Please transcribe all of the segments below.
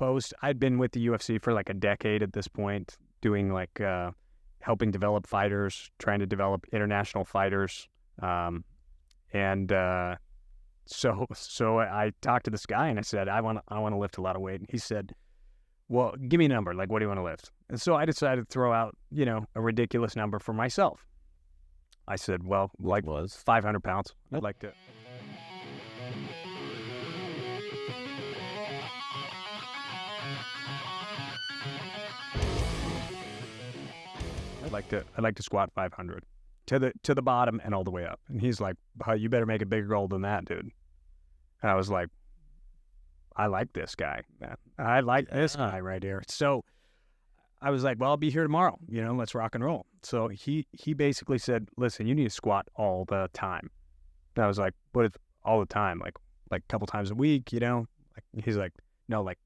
post. I'd been with the UFC for like a decade at this point, doing like helping develop fighters, trying to develop international fighters. And so I talked to this guy and I said, I want to lift a lot of weight. And he said, well, give me a number. Like, what do you want to lift? And so I decided to throw out, a ridiculous number for myself. I said, well, like 500 pounds. I'd like to. I'd like to squat 500 to the bottom and all the way up. And he's like, you better make a bigger goal than that, dude. And I was like, I like this guy, man. I like this guy right here. So I was like, well, I'll be here tomorrow. Let's rock and roll. So he basically said, listen, you need to squat all the time. And I was like, what is all the time? Like a couple times a week, Like, he's like, no, like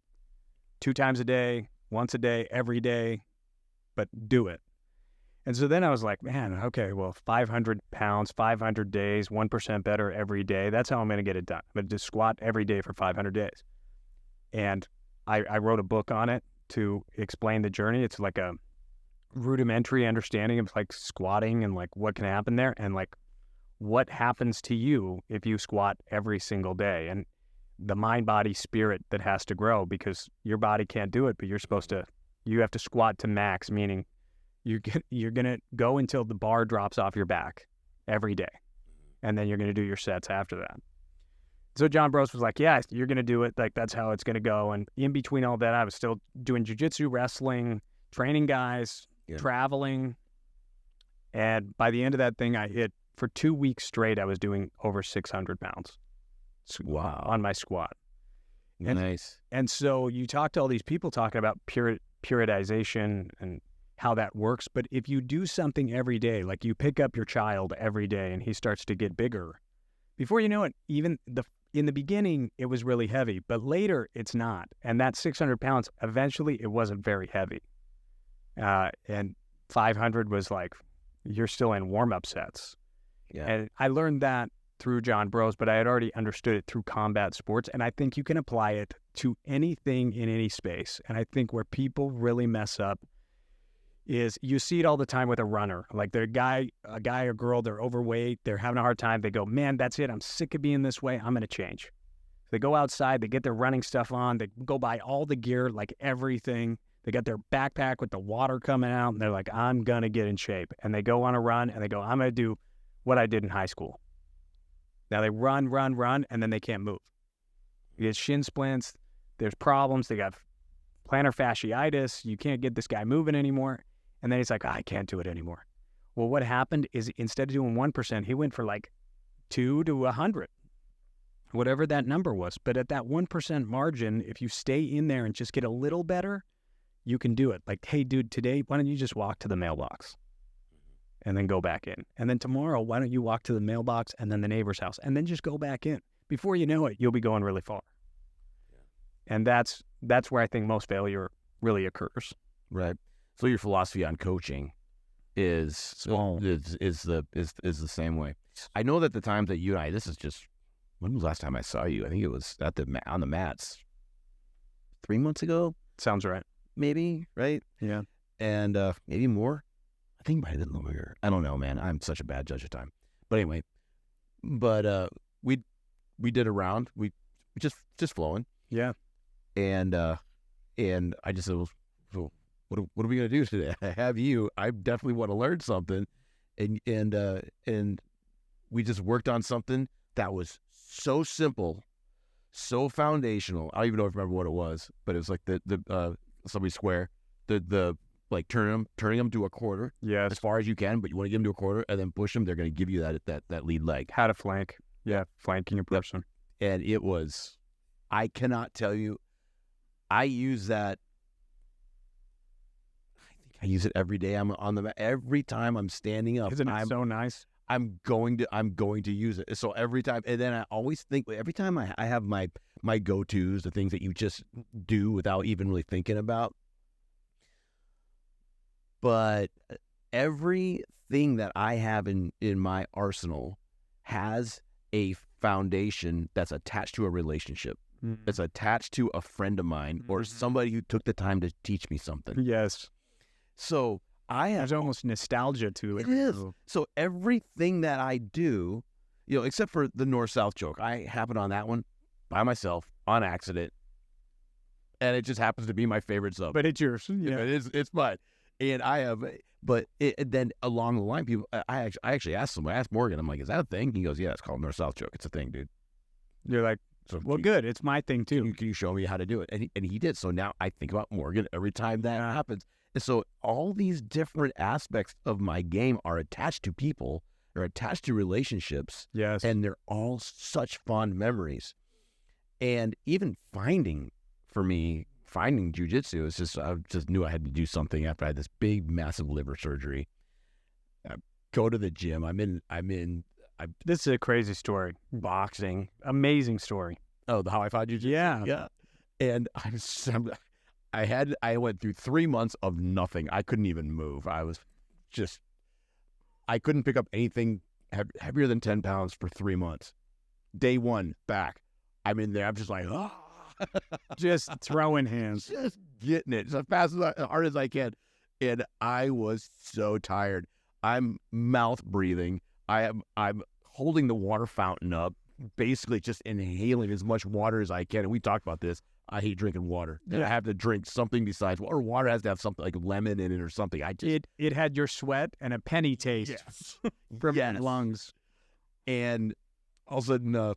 2 times a day, once a day, every day, but do it. And so then I was like, man, okay, well, 500 pounds, 500 days, 1% better every day. That's how I'm going to get it done. I'm going to just squat every day for 500 days. And I wrote a book on it to explain the journey. It's like a rudimentary understanding of like squatting and like what can happen there and like what happens to you if you squat every single day, and the mind, body, spirit that has to grow, because your body can't do it, but you have to squat to max, meaning you're going to go until the bar drops off your back every day. And then you're going to do your sets after that. So John Bros was like, yeah, you're going to do it. Like, that's how it's going to go. And in between all that, I was still doing jiu-jitsu, wrestling, training guys, traveling. And by the end of that thing, for 2 weeks straight, I was doing over 600 pounds. Wow. On my squat. Nice. And so you talk to all these people talking about periodization and how that works. But if you do something every day, like you pick up your child every day and he starts to get bigger, before you know it, even in the beginning, it was really heavy, but later it's not. And that 600 pounds, eventually it wasn't very heavy. And 500 was like, you're still in warm-up sets. Yeah. And I learned that through John Bros, but I had already understood it through combat sports. And I think you can apply it to anything in any space. And I think where people really mess up is you see it all the time with a runner. Like a guy or girl, they're overweight, they're having a hard time. They go, man, that's it. I'm sick of being this way. I'm going to change. They go outside, they get their running stuff on, they go buy all the gear, like everything. They got their backpack with the water coming out, and they're like, I'm going to get in shape. And they go on a run, and they go, I'm going to do what I did in high school. Now they run, and then they can't move. You get shin splints, there's problems, they got plantar fasciitis, you can't get this guy moving anymore. And then he's like, I can't do it anymore. Well, what happened is instead of doing 1%, he went for like 2 to 100, whatever that number was. But at that 1% margin, if you stay in there and just get a little better, you can do it. Like, hey, dude, today, why don't you just walk to the mailbox and then go back in? And then tomorrow, why don't you walk to the mailbox and then the neighbor's house and then just go back in? Before you know it, you'll be going really far. Yeah. And that's where I think most failure really occurs. Right. So your philosophy on coaching is the same way. I know that the times that you and I, when was the last time I saw you? I think it was on the mats 3 months ago. Sounds right. Maybe, right? Yeah. And maybe more. I think it might have been longer. I don't know, man. I'm such a bad judge of time. But anyway, we did a round. We just flowing. Yeah. And I just said, well, what are we going to do today? I have you. I definitely want to learn something. And we just worked on something that was so simple, so foundational. I don't even know if I remember what it was, but it was like the somebody square, the like turning them to a quarter. Yes. As far as you can, but you want to get them to a quarter and then push them. They're going to give you that lead leg. How to flank. Yeah. Flanking a person. And it was, I cannot tell you, I use that. I use it every day. I'm on the every time I'm standing up. Isn't it so nice? I'm going to use it. So every time, and then I always think every time I have my go-tos, the things that you just do without even really thinking about. But everything that I have in my arsenal has a foundation that's attached to a relationship. It's attached to a friend of mine or somebody who took the time to teach me something. Yes. So There's almost nostalgia to it. It is. So everything that I do, except for the north-south joke, I happened on that one by myself on accident, and it just happens to be my favorite sub. But it's yours. Yeah. It's mine, and I have. But then along the line, people, I actually asked someone, I asked Morgan, I'm like, is that a thing? He goes, yeah, it's called north-south joke. It's a thing, dude. You're like, So well, good. It's my thing too. Can you show me how to do it? And he did. So now I think about Morgan every time that happens. And so all these different aspects of my game are attached to people, they're attached to relationships. Yes. And they're all such fond memories. And even finding jujitsu is just, I just knew I had to do something after I had this big, massive liver surgery. I go to the gym. This is a crazy story. Boxing. Amazing story. Oh, how I found jujitsu? Yeah. And I went through 3 months of nothing. I couldn't even move. I couldn't pick up anything heavier than 10 pounds for 3 months. Day one, back. I'm in there. I'm just like, just throwing hands. Just getting it as fast as hard as I can. And I was so tired. I'm mouth breathing. I'm holding the water fountain up, basically just inhaling as much water as I can. And we talked about this. I hate drinking water. Yeah. I have to drink something besides water. Water has to have something like lemon in it or something. It had your sweat and a penny taste from your lungs. And all of a sudden,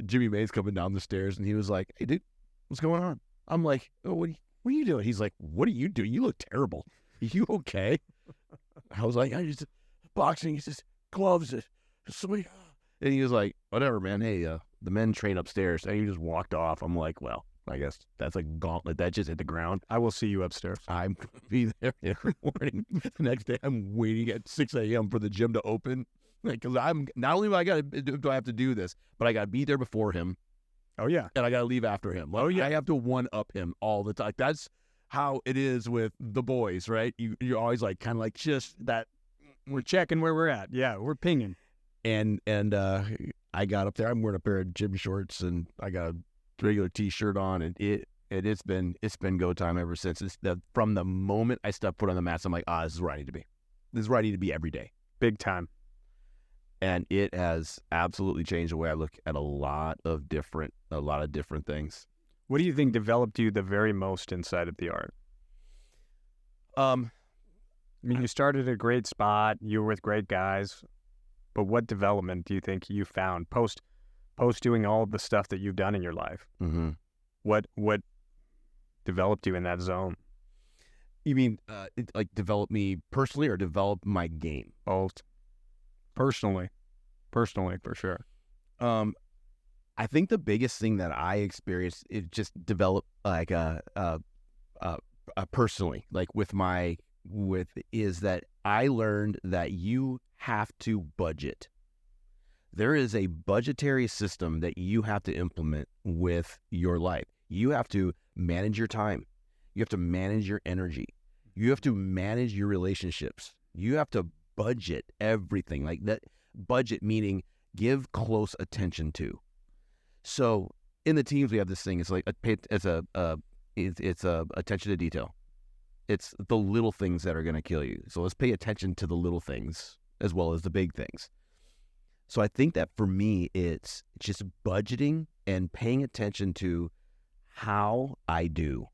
Jimmy May's coming down the stairs, and he was like, "Hey, dude, what's going on?" I'm like, "Oh, what are you doing?" He's like, "What are you doing? You look terrible. Are you okay?" I was like, "I just boxing. It's just gloves. Somebody." And he was like, "Whatever, man. Hey, the men train upstairs." And he just walked off. I'm like, well, I guess that's a gauntlet that just hit the ground. I will see you upstairs. I'm going to be there every morning. The next day, I'm waiting at 6 a.m. for the gym to open. Because I'm not only do I have to do this, but I got to be there before him. Oh, yeah. And I got to leave after him. Like, I have to one-up him all the time. That's how it is with the boys, right? You're always like, kind of like just that. We're checking where we're at. Yeah, we're pinging. And I got up there. I'm wearing a pair of gym shorts, and I got a regular T-shirt on, and it's been go time ever since. From the moment I stepped foot on the mats, I'm like, this is where I need to be. This is where I need to be every day. Big time. And it has absolutely changed the way I look at a lot of different things. What do you think developed you the very most inside of the art? I mean, you started at a great spot. You were with great guys. But what development do you think you found post doing all of the stuff that you've done in your life? Mm-hmm. What developed you in that zone? You mean like develop me personally or develop my game? Both. Personally, for sure. I think the biggest thing that I experienced is just develop like personally, like is that I learned that you have to budget. There is a budgetary system that you have to implement with your life. You have to manage your time. You have to manage your energy. You have to manage your relationships. You have to budget everything. Like that budget meaning give close attention to. So in the teams we have this thing. It's like it's a attention to detail. It's the little things that are going to kill you. So let's pay attention to the little things as well as the big things. So I think that for me, it's just budgeting and paying attention to how I do,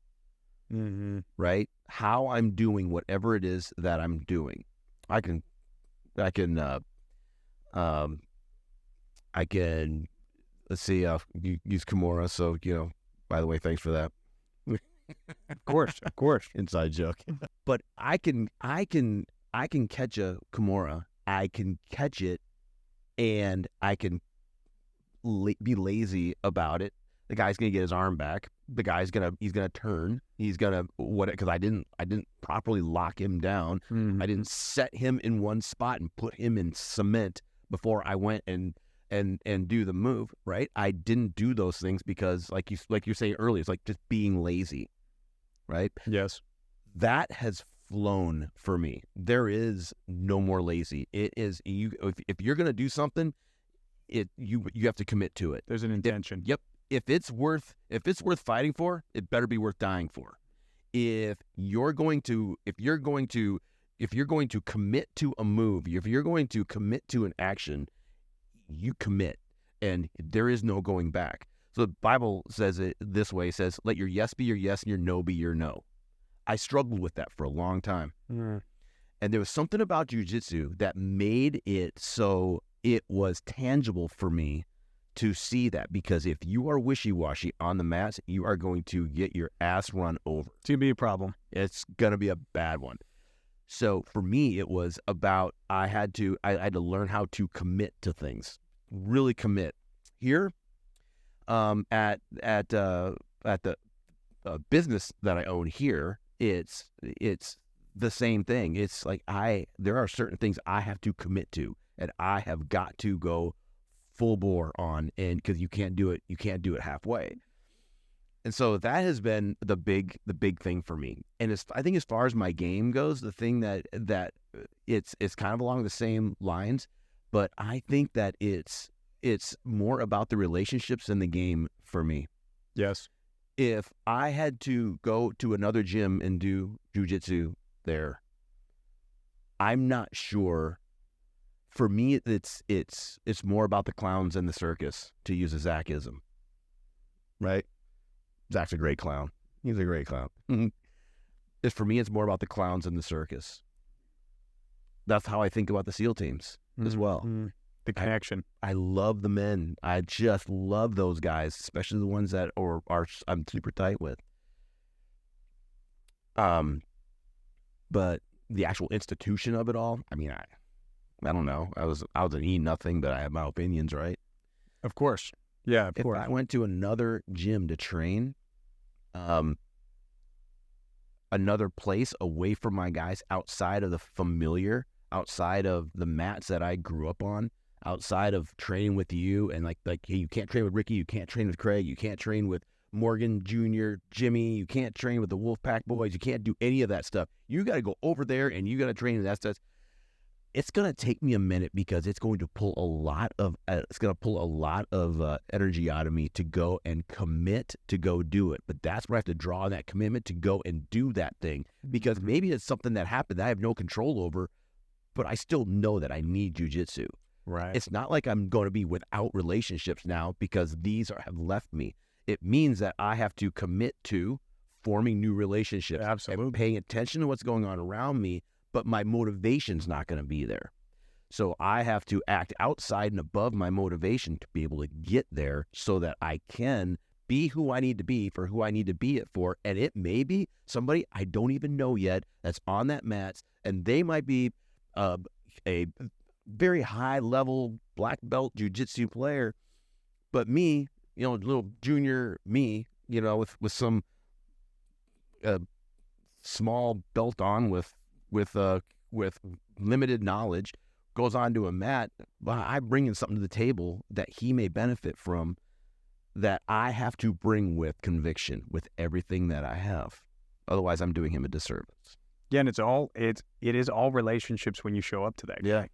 right? How I'm doing whatever it is that I'm doing. I can let's see, use Kimura. So, by the way, thanks for that. Of course. Inside joke. But I can catch a Kimura. I can catch it, and I can be lazy about it. The guy's gonna get his arm back. The guy's he's gonna turn. He's gonna because I didn't properly lock him down. I didn't set him in one spot and put him in cement before I went and do the move. Right? I didn't do those things because like you're saying earlier, it's like just being lazy. Right? Yes. That has flown for me. There is no more lazy. It is if you're gonna do something, you have to commit to it. There's an intention. Yep. if it's worth fighting for, it better be worth dying for. If you're going to commit to a move, if you're going to commit to an action, you commit, and there is no going back. So the Bible says it this way: it says, "Let your yes be your yes and your no be your no." I struggled with that for a long time. And there was something about jiu-jitsu that made it so it was tangible for me to see that, because if you are wishy-washy on the mats, you are going to get your ass run over. It's going to be a problem. It's going to be a bad one. So for me, it was about I had to learn how to commit to things, really commit. Here, at the business that I own here, it's the same thing. It's like there are certain things I have to commit to, and I have got to go full bore on, and because you can't do it halfway. And so that has been the big thing for me. And I think as far as my game goes, the thing that it's kind of along the same lines, but I think that it's more about the relationships in the game for me. Yes. If I had to go to another gym and do jiu-jitsu there, I'm not sure. For me, it's more about the clowns and the circus, to use a Zachism. Right? Zach's a great clown. He's a great clown. For me, it's more about the clowns and the circus. That's how I think about the SEAL teams as well. The connection. I love the men. I just love those guys, especially the ones that are I'm super tight with. But the actual institution of it all, I mean, I don't know. I was an E-nothing, but I have my opinions, right? Of course. Yeah, of course. If I went to another gym to train, another place away from my guys, outside of the familiar, outside of the mats that I grew up on, outside of training with you, and like hey, you can't train with Ricky, you can't train with Craig, you can't train with Morgan Jr., Jimmy, you can't train with the Wolfpack boys, you can't do any of that stuff. You got to go over there and you got to train with that stuff. It's going to take me a minute, because it's going to pull a lot of energy out of me to go and commit to go do it. But that's where I have to draw that commitment to go and do that thing, because maybe it's something that happened that I have no control over, but I still know that I need jiu-jitsu. Right. It's not like I'm going to be without relationships now because these have left me. It means that I have to commit to forming new relationships. Absolutely. And paying attention to what's going on around me, but my motivation's not going to be there. So I have to act outside and above my motivation to be able to get there, so that I can be who I need to be for who I need to be it for. And it may be somebody I don't even know yet that's on that mats, and they might be a very high level black belt jiu-jitsu player, but me, little junior me, with some small belt on with limited knowledge, goes on to a mat. I'm bringing something to the table that he may benefit from, that I have to bring with conviction, with everything that I have. Otherwise, I'm doing him a disservice. Yeah, and it is all relationships when you show up to that. Yeah.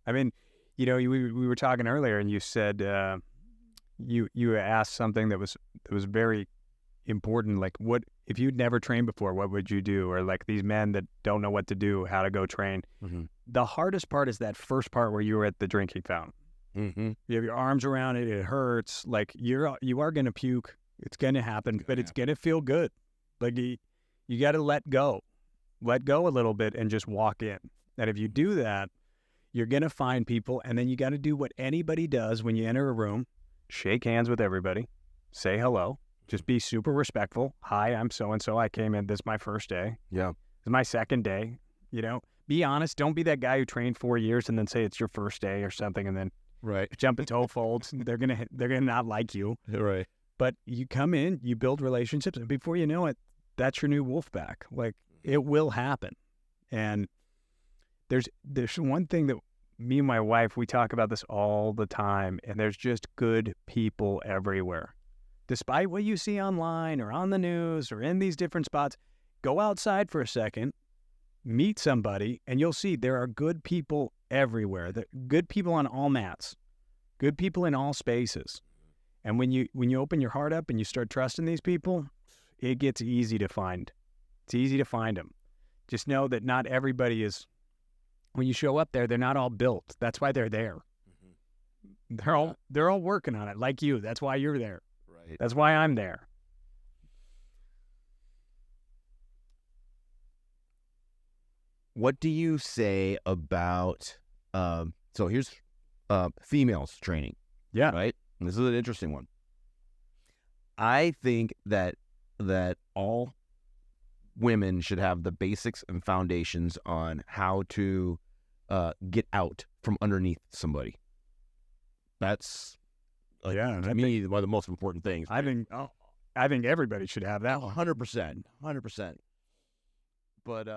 I mean, we were talking earlier, and you said you asked something that was very important, like, what if you'd never trained before, what would you do? Or like these men that don't know what to do, how to go train. Mm-hmm. The hardest part is that first part where you were at the drinking fountain. Mm-hmm. You have your arms around it, it hurts, like you are going to puke, it's going to happen, but it's going to feel good. Like you got to let go a little bit and just walk in. And if you do that, you're going to find people, and then you got to do what anybody does when you enter a room: shake hands with everybody, say hello, just be super respectful. Hi, I'm so-and-so. I came in, this is my first day. Yeah. This is my second day. Be honest. Don't be that guy who trained 4 years and then say it's your first day or something, and then right, jump in toe folds. They're gonna not like you. Right. But you come in, you build relationships, and before you know it, that's your new Wolfpack. Like, it will happen. And there's one thing that me and my wife, we talk about this all the time, and there's just good people everywhere. Despite what you see online or on the news or in these different spots, go outside for a second, meet somebody, and you'll see there are good people everywhere. Good people on all mats, good people in all spaces. And when you open your heart up and you start trusting these people, it gets easy to find. It's easy to find them. Just know that not everybody is. When you show up there, they're not all built. That's why they're there. They're all working on it, like you. That's why you're there. Right. That's why I'm there. What do you say about so here's females training? Yeah. Right? And this is an interesting one. I think that all women should have the basics and foundations on how to get out from underneath somebody. That's to me one of the most important things. I think everybody should have that one. 100%. But